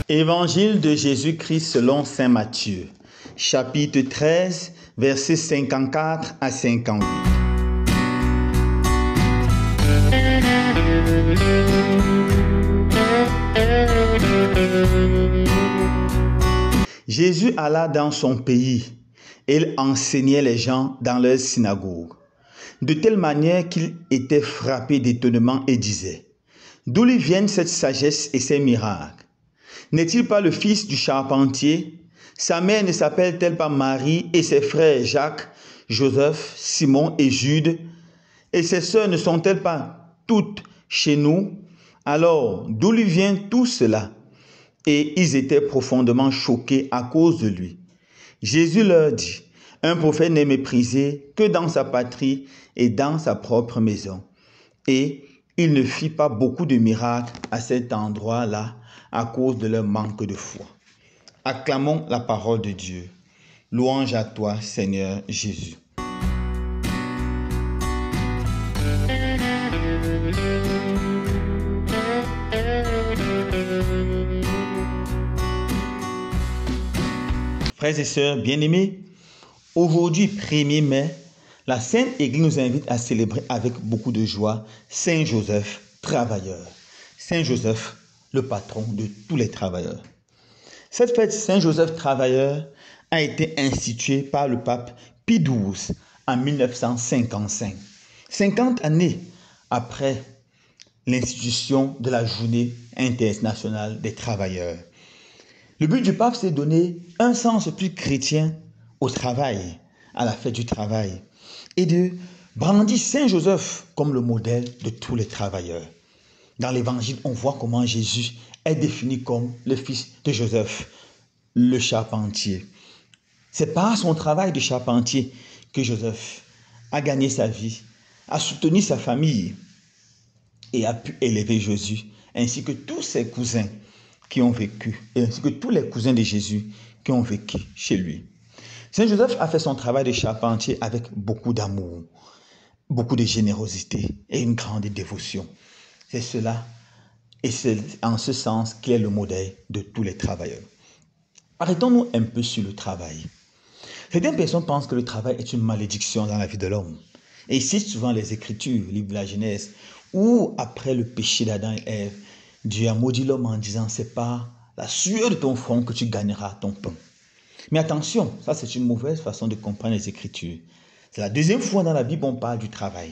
Évangile de Jésus-Christ selon saint Matthieu, chapitre 13, versets 54 à 58. Jésus alla dans son pays et il enseignait les gens dans leur synagogue, de telle manière qu'il était frappé d'étonnement et disait: d'où lui viennent cette sagesse et ces miracles? N'est-il pas le fils du charpentier? Sa mère ne s'appelle-t-elle pas Marie et ses frères Jacques, Joseph, Simon et Jude? Et ses sœurs ne sont-elles pas toutes chez nous? Alors, d'où lui vient tout cela? Et ils étaient profondément choqués à cause de lui. Jésus leur dit: un prophète n'est méprisé que dans sa patrie et dans sa propre maison. Et il ne fit pas beaucoup de miracles à cet endroit-là à cause de leur manque de foi. Acclamons la parole de Dieu. Louange à toi, Seigneur Jésus. Frères et sœurs bien-aimés, aujourd'hui 1er mai, la Sainte Église nous invite à célébrer avec beaucoup de joie Saint Joseph, travailleur. Saint Joseph, le patron de tous les travailleurs. Cette fête Saint Joseph travailleur a été instituée par le pape Pie XII en 1955, 50 années après l'institution de la Journée internationale des travailleurs. Le but du pape, c'est de donner un sens plus chrétien au travail, à la fête du travail, et de brandir Saint Joseph comme le modèle de tous les travailleurs. Dans l'évangile, on voit comment Jésus est défini comme le fils de Joseph, le charpentier. C'est par son travail de charpentier que Joseph a gagné sa vie, a soutenu sa famille et a pu élever Jésus, ainsi que tous ses cousins qui ont vécu, et ainsi que tous les cousins de Jésus qui ont vécu chez lui. Saint Joseph a fait son travail de charpentier avec beaucoup d'amour, beaucoup de générosité et une grande dévotion. C'est cela, et c'est en ce sens qu'il est le modèle de tous les travailleurs. Arrêtons-nous un peu sur le travail. Certaines personnes pensent que le travail est une malédiction dans la vie de l'homme. Et ils citent souvent les Écritures, le livre de la Genèse, où après le péché d'Adam et Ève, Dieu a maudit l'homme en disant: c'est par la sueur de ton front que tu gagneras ton pain. Mais attention, ça c'est une mauvaise façon de comprendre les Écritures. C'est la deuxième fois dans la Bible on parle du travail.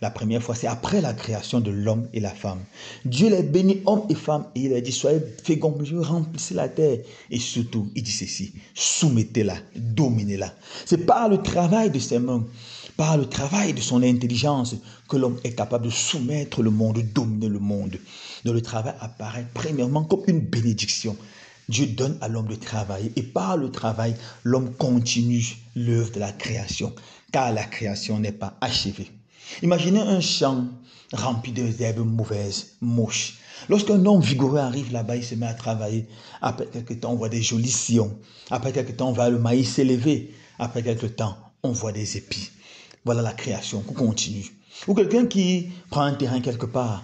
La première fois, c'est après la création de l'homme et la femme. Dieu les bénit, hommes et femmes, et il a dit: soyez féconds, remplissez la terre. Et surtout, il dit ceci: soumettez-la, dominez-la. C'est par le travail de ses mains, par le travail de son intelligence, que l'homme est capable de soumettre le monde, de dominer le monde. Donc le travail apparaît premièrement comme une bénédiction. Dieu donne à l'homme de travailler, et par le travail, l'homme continue l'œuvre de la création, car la création n'est pas achevée. Imaginez un champ rempli d'herbes mauvaises, moches. Lorsqu'un homme vigoureux arrive là-bas, il se met à travailler. Après quelques temps, on voit des jolis sillons. Après quelques temps, on voit le maïs s'élever. Après quelques temps, on voit des épis. Voilà la création qui continue. Ou quelqu'un qui prend un terrain quelque part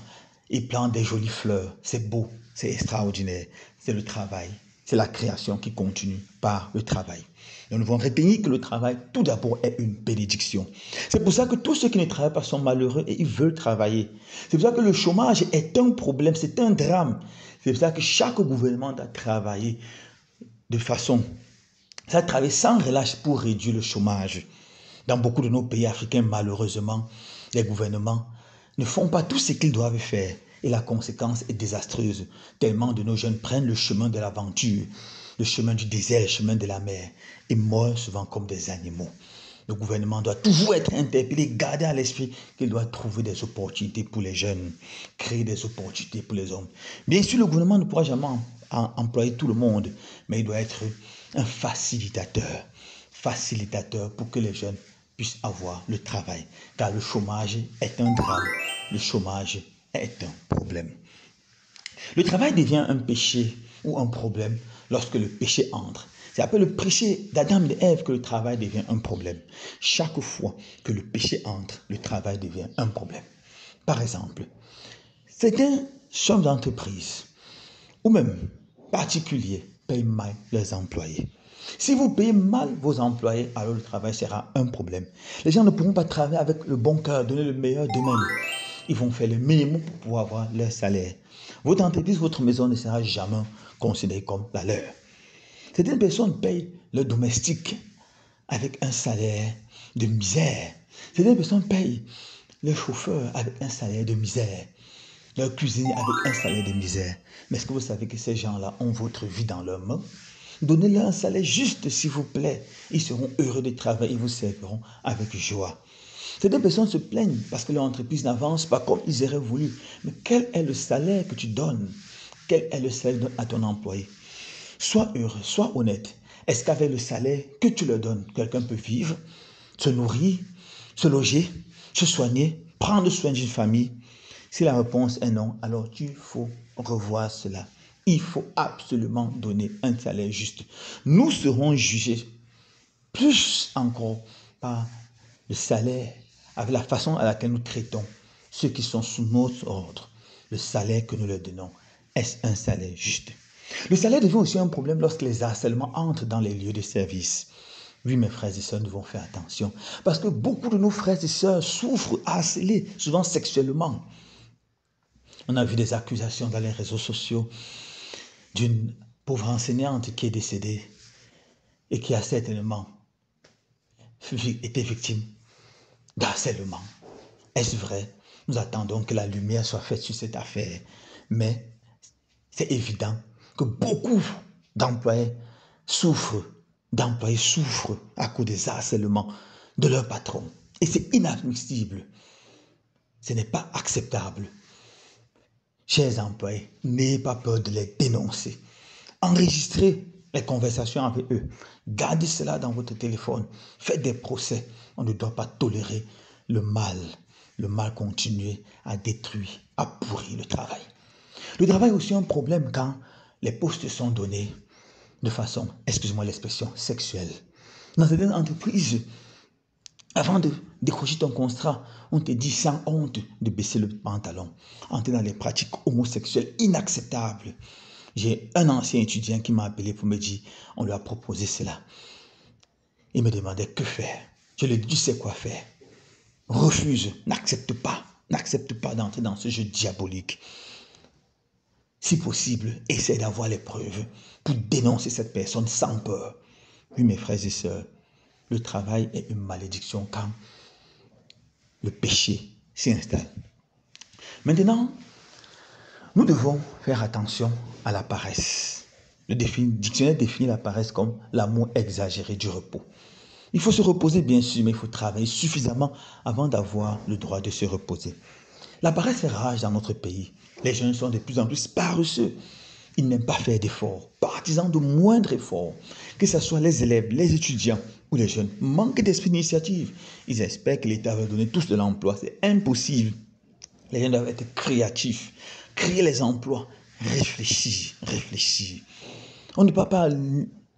et plante des jolies fleurs. C'est beau, c'est extraordinaire. C'est le travail. C'est la création qui continue par le travail. Et nous devons retenir que le travail, tout d'abord, est une bénédiction. C'est pour ça que tous ceux qui ne travaillent pas sont malheureux et ils veulent travailler. C'est pour ça que le chômage est un problème, c'est un drame. C'est pour ça que chaque gouvernement doit travailler de façon, ça travaille sans relâche pour réduire le chômage. Dans beaucoup de nos pays africains, malheureusement, les gouvernements ne font pas tout ce qu'ils doivent faire. Et la conséquence est désastreuse. Tellement de nos jeunes prennent le chemin de l'aventure, le chemin du désert, le chemin de la mer, et meurent souvent comme des animaux. Le gouvernement doit toujours être interpellé, garder à l'esprit qu'il doit trouver des opportunités pour les jeunes, créer des opportunités pour les hommes. Bien sûr, le gouvernement ne pourra jamais employer tout le monde, mais il doit être un facilitateur pour que les jeunes puissent avoir le travail. Car le chômage est un drame, le chômage est un problème. Le travail devient un péché ou un problème lorsque le péché entre. C'est après le péché d'Adam et d'Ève que le travail devient un problème. Chaque fois que le péché entre, le travail devient un problème. Par exemple, certains chefs d'entreprise ou même particuliers payent mal leurs employés. Si vous payez mal vos employés, alors le travail sera un problème. Les gens ne pourront pas travailler avec le bon cœur, donner le meilleur d'eux-mêmes. Ils vont faire le minimum pour pouvoir avoir leur salaire. Votre entreprise, votre maison ne sera jamais considérée comme la leur. Certaines personnes payent leurs domestiques avec un salaire de misère. Certaines personnes payent leurs chauffeurs avec un salaire de misère. Leurs cuisiniers avec un salaire de misère. Mais est-ce que vous savez que ces gens-là ont votre vie dans leurs mains? Donnez-leur un salaire juste, s'il vous plaît. Ils seront heureux de travailler, ils vous serviront avec joie. Certaines personnes se plaignent parce que leur entreprise n'avance pas comme ils auraient voulu. Mais quel est le salaire que tu donnes? Quel est le salaire que tu donnes à ton employé? Sois heureux, sois honnête. Est-ce qu'avec le salaire que tu leur donnes, quelqu'un peut vivre, se nourrir, se loger, se soigner, prendre soin d'une famille? Si la réponse est non, alors il faut revoir cela. Il faut absolument donner un salaire juste. Nous serons jugés plus encore par le salaire, avec la façon à laquelle nous traitons ceux qui sont sous notre ordre. Le salaire que nous leur donnons, est-ce un salaire juste? Le salaire devient aussi un problème lorsque les harcèlements entrent dans les lieux de service. Oui, mes frères et sœurs, nous devons faire attention. Parce que beaucoup de nos frères et sœurs souffrent harcelés, souvent sexuellement. On a vu des accusations dans les réseaux sociaux d'une pauvre enseignante qui est décédée et qui a certainement été victime d'harcèlement. Est-ce vrai? Nous attendons que la lumière soit faite sur cette affaire. Mais c'est évident que beaucoup d'employés souffrent à cause des harcèlements de leur patron. Et c'est inadmissible. Ce n'est pas acceptable. Chers employés, n'ayez pas peur de les dénoncer. Enregistrez les conversations avec eux. Gardez cela dans votre téléphone. Faites des procès. On ne doit pas tolérer le mal. Le mal continuer à détruire, à pourrir le travail. Le travail est aussi un problème quand les postes sont donnés de façon, excusez-moi l'expression, sexuelle. Dans certaines entreprises, avant de décrocher ton contrat, on te dit sans honte de baisser le pantalon. Entrer dans les pratiques homosexuelles inacceptables. J'ai un ancien étudiant qui m'a appelé pour me dire, on lui a proposé cela. Il me demandait que faire. Je lui ai dit, tu sais quoi faire. Refuse, n'accepte pas d'entrer dans ce jeu diabolique. Si possible, essaie d'avoir les preuves pour dénoncer cette personne sans peur. Oui, mes frères et sœurs, le travail est une malédiction quand le péché s'y installe. Maintenant, nous devons faire attention à la paresse. Le dictionnaire définit la paresse comme l'amour exagéré du repos. Il faut se reposer bien sûr, mais il faut travailler suffisamment avant d'avoir le droit de se reposer. La paresse fait rage dans notre pays. Les jeunes sont de plus en plus paresseux. Ils n'aiment pas faire d'efforts, partisans de moindres efforts. Que ce soit les élèves, les étudiants ou les jeunes, manquent d'esprit d'initiative. Ils espèrent que l'État va donner tous de l'emploi. C'est impossible. Les jeunes doivent être créatifs, créer les emplois, réfléchir. On ne peut pas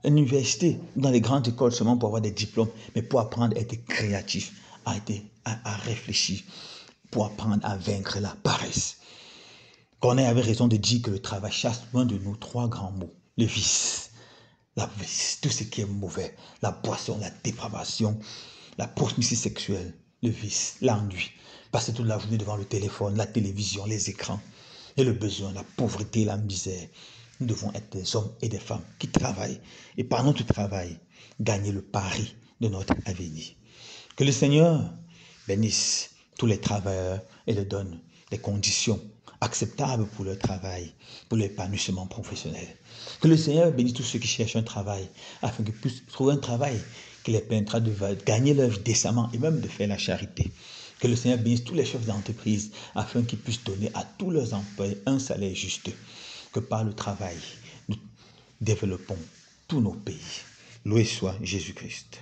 à l'université, dans les grandes écoles seulement pour avoir des diplômes, mais pour apprendre à être créatif, à réfléchir, pour apprendre à vaincre la paresse. Corneille avait raison de dire que le travail chasse loin de nous trois grands mots. Le vice, la vice, tout ce qui est mauvais, la boisson, la dépravation, la promiscuité sexuelle, le vice, l'ennui. Passer toute la journée devant le téléphone, la télévision, les écrans, et le besoin, la pauvreté, la misère. Nous devons être des hommes et des femmes qui travaillent et par notre travail, gagner le pari de notre avenir. Que le Seigneur bénisse tous les travailleurs et leur donne des conditions acceptables pour leur travail, pour l'épanouissement professionnel. Que le Seigneur bénisse tous ceux qui cherchent un travail afin qu'ils puissent trouver un travail qui les permettra de gagner leur vie décemment et même de faire la charité. Que le Seigneur bénisse tous les chefs d'entreprise afin qu'ils puissent donner à tous leurs employés un salaire juste. Que par le travail, nous développons tous nos pays. Loué soit Jésus-Christ.